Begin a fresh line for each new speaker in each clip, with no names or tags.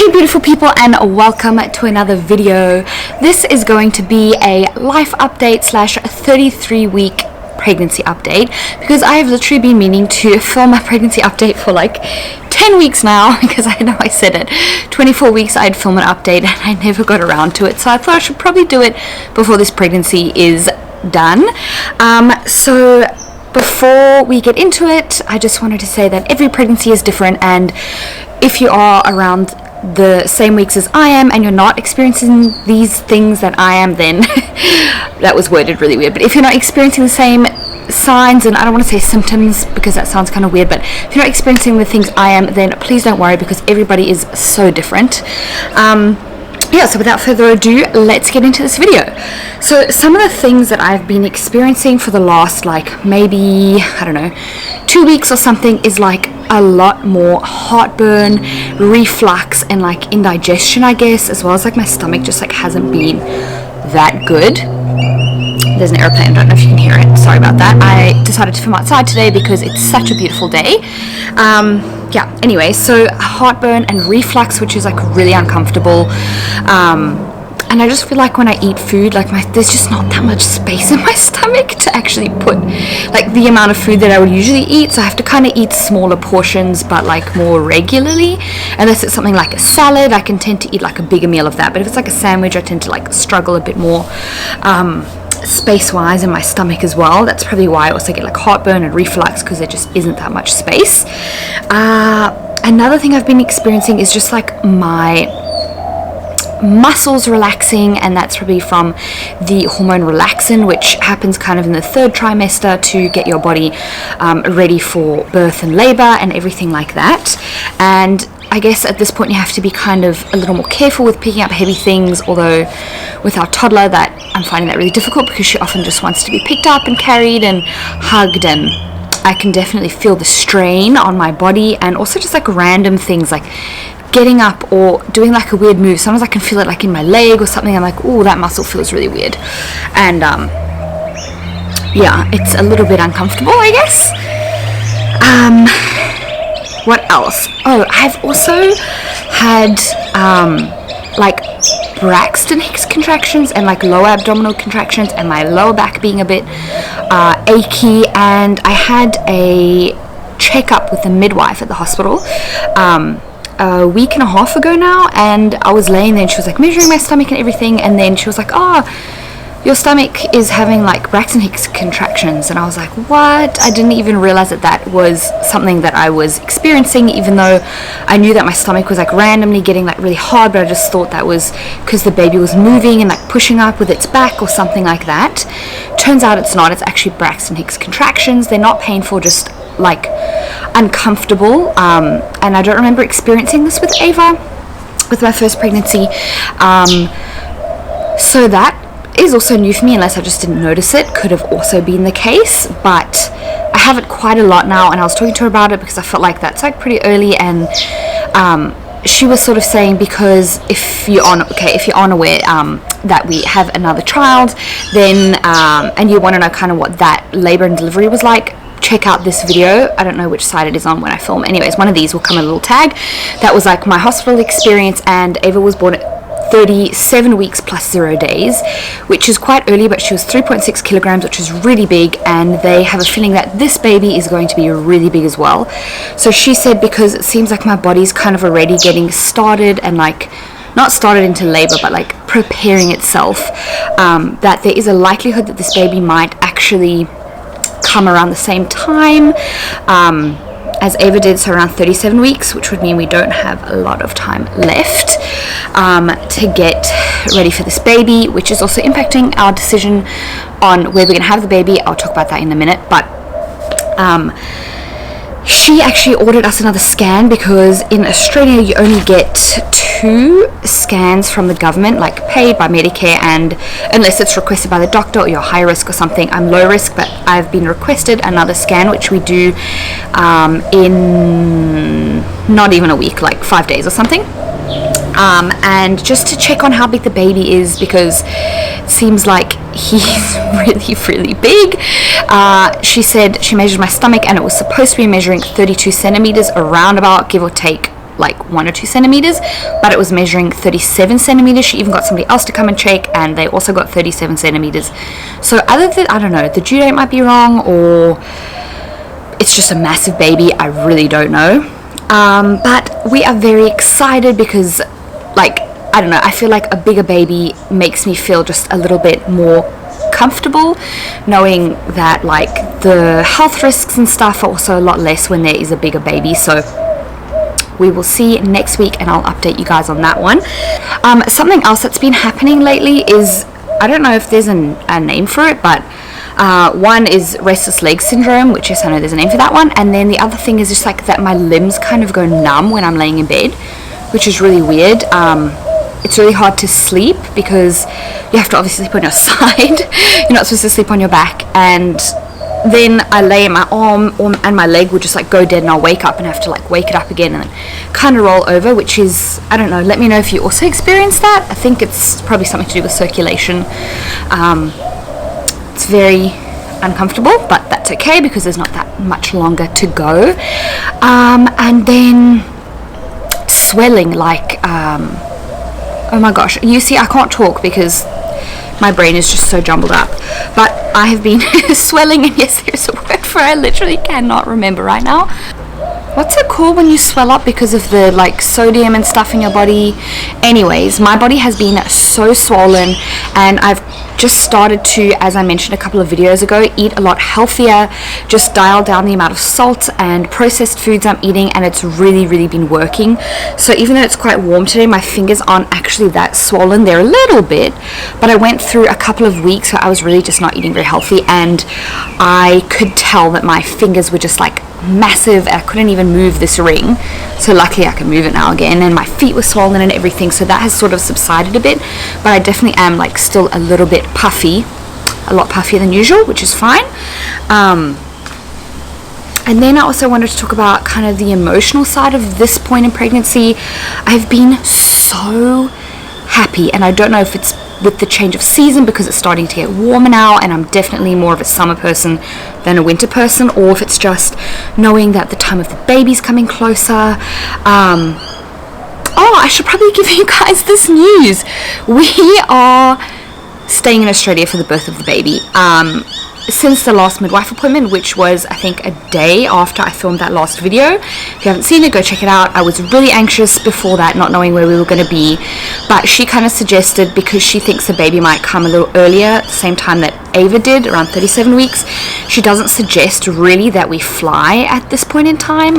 Hey beautiful people, and welcome to another video. This is going to be a life update slash 33-week pregnancy update, because I have literally been meaning to film a pregnancy update for like 10 weeks now, because I know I said it 24 weeks I'd film an update and I never got around to it, so I thought I should probably do it before this pregnancy is done. So before we get into it, I just wanted to say that every pregnancy is different, and if you are around the same weeks as I am and you're not experiencing these things that I am, then that was worded really weird, but if you're not experiencing the same signs, and I don't want to say symptoms because that sounds kind of weird, but if you're not experiencing the things I am, then please don't worry, because everybody is so different. Yeah, so without further ado, let's get into this video. So some of the things that I've been experiencing for the last like maybe, I don't know, 2 weeks or something is like a lot more heartburn, reflux, and like indigestion, I guess, as well as like my stomach just like hasn't been that good. There's an airplane, I don't know if you can hear it, sorry about that. I decided to film outside today because it's such a beautiful day. Yeah, anyway, so heartburn and reflux, which is like really uncomfortable. And I just feel like when I eat food, like there's just not that much space in my stomach to actually put like the amount of food that I would usually eat, so I have to kind of eat smaller portions but like more regularly. Unless it's something like a salad, I can tend to eat like a bigger meal of that, but if it's like a sandwich, I tend to like struggle a bit more space wise in my stomach as well. That's probably why I also get like heartburn and reflux, because there just isn't that much space. Another thing I've been experiencing is just like my muscles relaxing, and that's probably from the hormone relaxin, which happens kind of in the third trimester to get your body ready for birth and labor and everything like that. And I guess at this point you have to be kind of a little more careful with picking up heavy things, although with our toddler that I'm finding that really difficult, because she often just wants to be picked up and carried and hugged, and I can definitely feel the strain on my body, and also just like random things like getting up or doing like a weird move. Sometimes I can feel it like in my leg or something. I'm like, oh, that muscle feels really weird. And yeah, it's a little bit uncomfortable, I guess. What else? Oh, I've also had like Braxton hicks contractions and like lower abdominal contractions, and my lower back being a bit achy, and I had a checkup with the midwife at the hospital a week and a half ago now, and I was laying there and she was like measuring my stomach and everything, and then she was like, oh, your stomach is having like Braxton hicks contractions, and I was like, what? I didn't even realize that that was something that I was experiencing, even though I knew that my stomach was like randomly getting like really hard, but I just thought that was because the baby was moving and like pushing up with its back or something like that. Turns out it's not. It's actually Braxton hicks contractions. They're not painful, just like uncomfortable, and I don't remember experiencing this with Ava with my first pregnancy, so that is also new for me, unless I just didn't notice it. Could have also been the case, but I have it quite a lot now, and I was talking to her about it because I felt like that's like pretty early, and she was sort of saying, because if you're unaware that we have another child, then and you want to know kind of what that labor and delivery was like, check out this video. I don't know which side it is on when I film. Anyways, one of these will come in a little tag. That was like my hospital experience, and Ava was born at 37 weeks plus 0 days, which is quite early, but she was 3.6 kilograms, which is really big, and they have a feeling that this baby is going to be really big as well. So she said, because it seems like my body's kind of already getting started, and like not started into labor, but like preparing itself, that there is a likelihood that this baby might actually come around the same time as Ava did, so around 37 weeks, which would mean we don't have a lot of time left to get ready for this baby, which is also impacting our decision on where we're going to have the baby. I'll talk about that in a minute, but she actually ordered us another scan, because in Australia you only get 2 scans from the government, like paid by Medicare, and unless it's requested by the doctor or you're high risk or something. I'm low risk, but I've been requested another scan, which we do in not even a week, like 5 days or something. And just to check on how big the baby is, because it seems like he's really big. She said she measured my stomach, and it was supposed to be measuring 32 centimeters around about, give or take like 1 or 2 centimeters, but it was measuring 37 centimeters. She even got somebody else to come and check, and they also got 37 centimeters. So other than, I don't know, the due date might be wrong, or it's just a massive baby. I really don't know. But we are very excited because, like, I don't know, I feel like a bigger baby makes me feel just a little bit more comfortable, knowing that like the health risks and stuff are also a lot less when there is a bigger baby. So we will see next week, and I'll update you guys on that one. Something else that's been happening lately is, I don't know if there's a name for it, but one is restless leg syndrome, which is, I know there's a name for that one, and then the other thing is just like that my limbs kind of go numb when I'm laying in bed, which is really weird. It's really hard to sleep because you have to obviously sleep on your side. You're not supposed to sleep on your back, and then I lay in my arm and my leg would just like go dead, and I'll wake up and have to like wake it up again and then kind of roll over, which is, I don't know, let me know if you also experience that. I think it's probably something to do with circulation. It's very uncomfortable, but that's okay because there's not that much longer to go. And then swelling, like oh my gosh, you see I can't talk because my brain is just so jumbled up, but I have been swelling, and yes, there's a word for it, I literally cannot remember right now. What's it called when you swell up because of the like sodium and stuff in your body? Anyways, my body has been so swollen, and I've just started to, as I mentioned a couple of videos ago, eat a lot healthier, just dial down the amount of salt and processed foods I'm eating, and it's really been working. So even though it's quite warm today, my fingers aren't actually that swollen. They're a little bit, but I went through a couple of weeks where I was really just not eating very healthy, and I could tell that my fingers were just like massive. I couldn't even move this ring, so luckily I can move it now again, and my feet were swollen and everything, so that has sort of subsided a bit, but I definitely am like still a little bit puffy, a lot puffier than usual, which is fine. And then I also wanted to talk about kind of the emotional side of this point in pregnancy. I've been so happy, and I don't know if it's with the change of season because it's starting to get warmer now, and I'm definitely more of a summer person than a winter person, or if it's just knowing that the time of the baby's coming closer. Oh, I should probably give you guys this news. We are staying in Australia for the birth of the baby. Since the last midwife appointment, which was I think a day after I filmed that last video. If you haven't seen it, go check it out. I was really anxious before that, not knowing where we were going to be, but she kind of suggested, because she thinks the baby might come a little earlier, at the same time that Ava did, around 37 weeks, she doesn't suggest really that we fly at this point in time.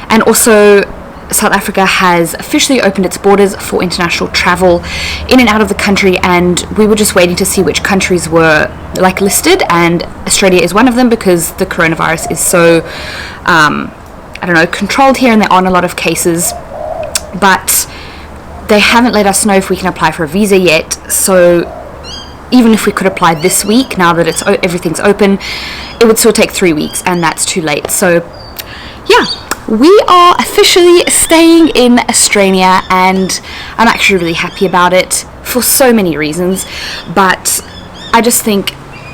And also, South Africa has officially opened its borders for international travel in and out of the country, and we were just waiting to see which countries were like listed, and Australia is one of them because the coronavirus is so I don't know, controlled here, and there aren't a lot of cases, but they haven't let us know if we can apply for a visa yet. So even if we could apply this week, now that everything's open, it would still take 3 weeks, and that's too late. So yeah, we are officially staying in Australia, and I'm actually really happy about it for so many reasons, but I just think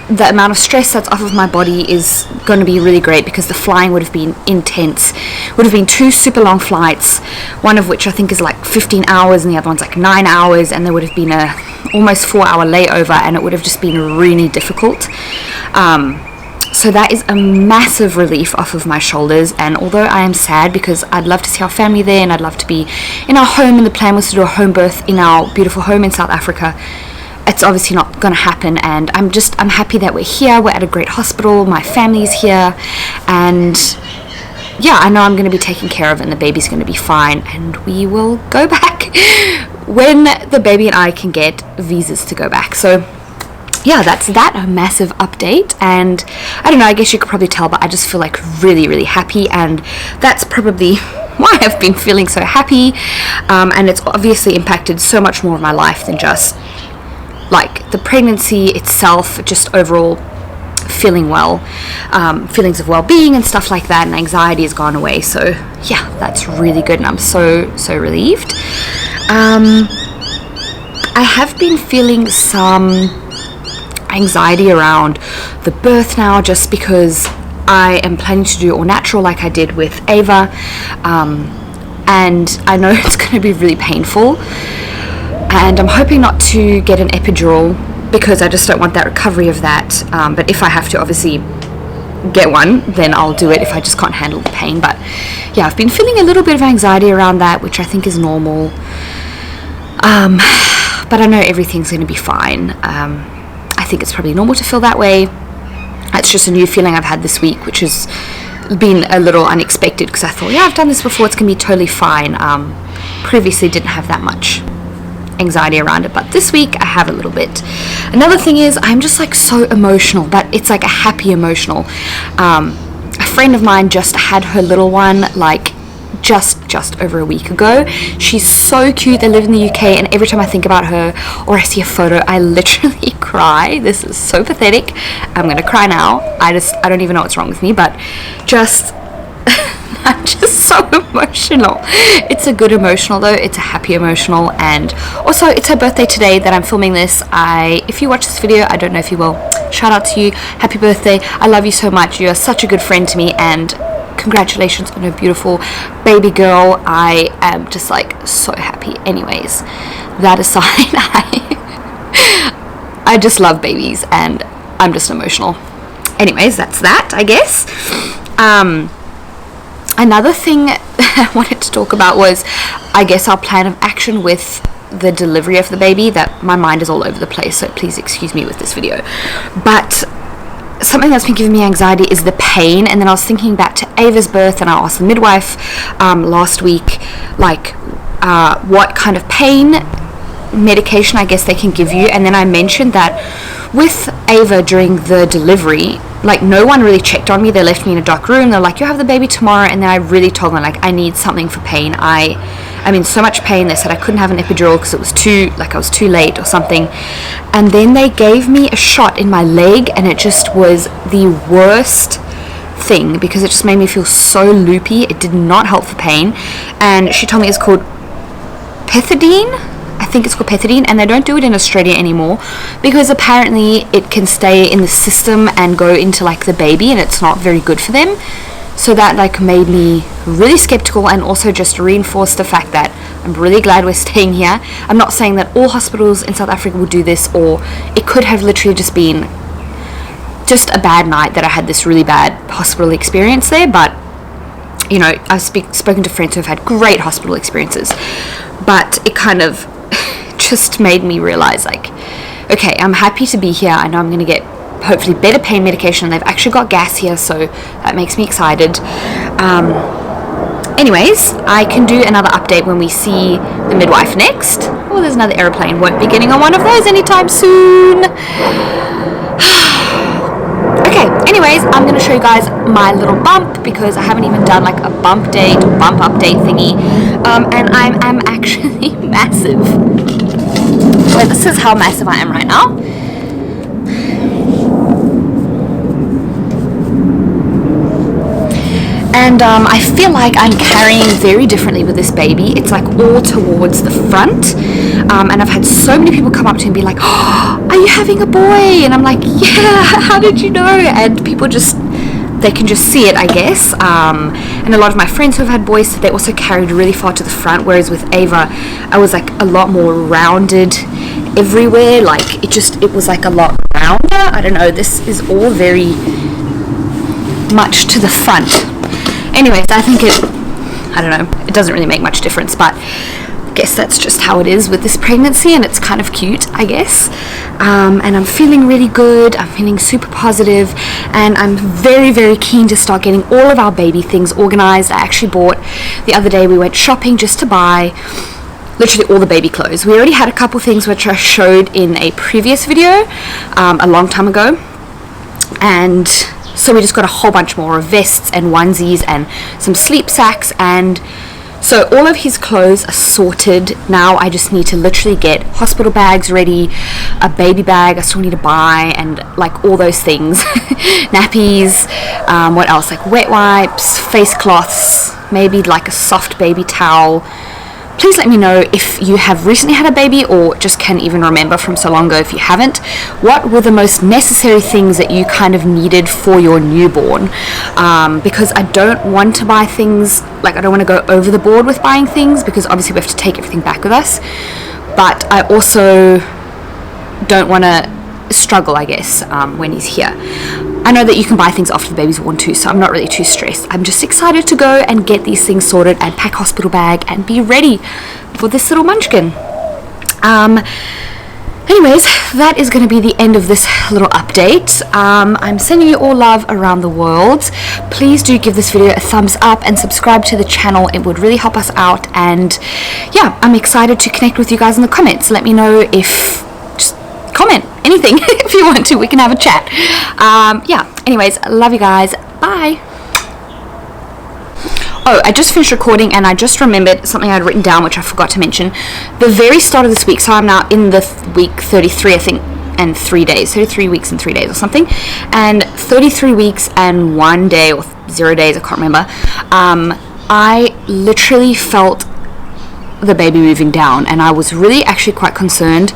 the amount of stress that's off of my body is going to be really great, because the flying would have been intense. Would have been 2 super long flights, one of which I think is like 15 hours and the other one's like 9 hours, and there would have been a almost 4-hour layover, and it would have just been really difficult. So that is a massive relief off of my shoulders, and although I am sad because I'd love to see our family there and I'd love to be in our home, and the plan was to do a home birth in our beautiful home in South Africa, it's obviously not going to happen, and I'm happy that we're here. We're at a great hospital, my family's here, and yeah, I know I'm going to be taken care of, and the baby's going to be fine, and we will go back when the baby and I can get visas to go back. So yeah, that's that, a massive update, and I don't know, I guess you could probably tell, but I just feel like really happy, and that's probably why I've been feeling so happy, and it's obviously impacted so much more of my life than just like the pregnancy itself, just overall feeling well, feelings of well-being and stuff like that, and anxiety has gone away. So yeah, that's really good, and I'm so relieved. I have been feeling some anxiety around the birth now, just because I am planning to do all natural like I did with Ava. and I know it's going to be really painful, and I'm hoping not to get an epidural because I just don't want that recovery of that, but if I have to obviously get one, then I'll do it if I just can't handle the pain. But yeah, I've been feeling a little bit of anxiety around that, which I think is normal, but I know everything's going to be fine. I think it's probably normal to feel that way. It's just a new feeling I've had this week, which has been a little unexpected because I thought, yeah, I've done this before, it's going to be totally fine. Previously didn't have that much anxiety around it, but this week I have a little bit. Another thing is I'm just like so emotional, but it's like a happy emotional. A friend of mine just had her little one like just over a week ago. She's so cute. They live in the UK, and every time I think about her or I see a photo, I literally cry. This is so pathetic. I'm gonna cry now. I don't even know what's wrong with me, but just I'm just so emotional. It's a good emotional though. It's a happy emotional, and also it's her birthday today that I'm filming this. If you watch this video, I don't know if you will, shout out to you. Happy birthday. I love you so much. You are such a good friend to me, and congratulations on a beautiful baby girl. I am just like so happy. Anyways, that aside, I just love babies and I'm just emotional. Anyways, that's that, I guess. Another thing I wanted to talk about was, I guess, our plan of action with the delivery of the baby. That my mind is all over the place, so please excuse me with this video. But something that's been giving me anxiety is the pain. And then I was thinking back to Ava's birth, and I asked the midwife last week, like, what kind of pain medication I guess they can give you. And then I mentioned that with Ava during the delivery, like, no one really checked on me. They left me in a dark room. They're like, you'll have the baby tomorrow. And then I really told them, like, I need something for pain. I'm in so much pain. They said I couldn't have an epidural because it was I was too late or something. And then they gave me a shot in my leg, and it just was the worst thing because it just made me feel so loopy. It did not help for pain. And she told me it's called pethidine. I think it's called pethidine, and they don't do it in Australia anymore because apparently it can stay in the system and go into like the baby, and it's not very good for them. So that like made me really skeptical, and also just reinforced the fact that I'm really glad we're staying here. I'm not saying that all hospitals in South Africa will do this, or it could have literally just been just a bad night that I had this really bad hospital experience there. But you know, I've spoken to friends who have had great hospital experiences, but it kind of just made me realize, like, okay, I'm happy to be here. I know I'm going to get hopefully better pain medication. They've actually got gas here, so that makes me excited. Anyways, I can do another update when we see the midwife next. Oh, there's another airplane. Won't be getting on one of those anytime soon. Okay, anyways, I'm going to show you guys my little bump because I haven't even done like a bump update thingy. And I'm actually massive. So this is how massive I am right now. And I feel like I'm carrying very differently with this baby. It's like all towards the front. And I've had so many people come up to me and be like, oh, are you having a boy? And I'm like, yeah, how did you know? And people they can just see it, I guess. And a lot of my friends who have had boys, they also carried really far to the front. Whereas with Ava, I was like a lot more rounded everywhere. Like it was like a lot rounder. I don't know. This is all very much to the front. Anyways, I think I don't know, it doesn't really make much difference, but I guess that's just how it is with this pregnancy, and it's kind of cute, I guess. And I'm feeling really good. I'm feeling super positive, and I'm very, very keen to start getting all of our baby things organized. I actually bought, the other day we went shopping just to buy literally all the baby clothes. We already had a couple things which I showed in a previous video a long time ago, and so we just got a whole bunch more of vests and onesies and some sleep sacks, and so all of his clothes are sorted. Now I just need to literally get hospital bags ready, a baby bag I still need to buy, and like all those things. Nappies, what else, like wet wipes, face cloths, maybe like a soft baby towel, please let me know if you have recently had a baby or just can even remember from so long ago if you haven't. What were the most necessary things that you kind of needed for your newborn? Because I don't want to buy things, like I don't want to go over the board with buying things, because obviously we have to take everything back with us. But I also don't want to struggle, I guess, when he's here. I know that you can buy things after the baby's born too, so I'm not really too stressed. I'm just excited to go and get these things sorted and pack hospital bag and be ready for this little munchkin. Anyways, that is going to be the end of this little update. I'm sending you all love around the world. Please do give this video a thumbs up and subscribe to the channel. It would really help us out. And yeah, I'm excited to connect with you guys in the comments. Let me know if, just comment anything if you want to. We can have a chat. Yeah, anyways, love you guys. Bye. Oh, I just finished recording and I just remembered something I'd written down which I forgot to mention. The very start of this week, so I'm now in the week 33, I think, and 3 days. 33 weeks and 3 days or something. And 33 weeks and 1 day or 0 days, I can't remember. I literally felt the baby moving down, and I was really actually quite concerned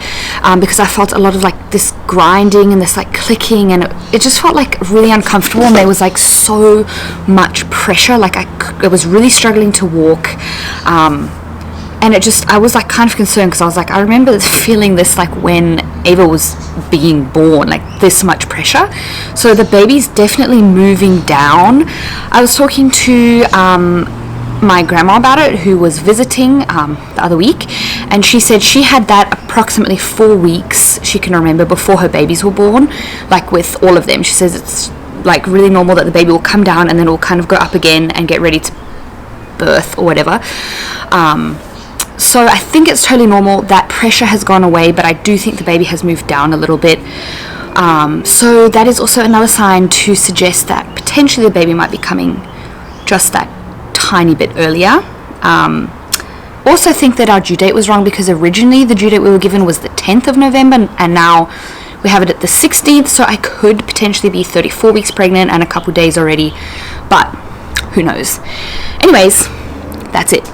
because I felt a lot of like this grinding and this like clicking, and it just felt like really uncomfortable, and there was like so much pressure, like I was really struggling to walk, and I was like kind of concerned because I was like, I remember feeling this like when Ava was being born, like this much pressure. So the baby's definitely moving down. I was talking to my grandma about it, who was visiting the other week, and she said she had that approximately 4 weeks she can remember before her babies were born, like with all of them. She says it's like really normal that the baby will come down and then it will kind of go up again and get ready to birth or whatever. So I think it's totally normal. That pressure has gone away, but I do think the baby has moved down a little bit. So that is also another sign to suggest that potentially the baby might be coming just that tiny bit earlier. Also think that our due date was wrong, because originally the due date we were given was the 10th of November and now we have it at the 16th, so I could potentially be 34 weeks pregnant and a couple days already, but who knows. Anyways, that's it.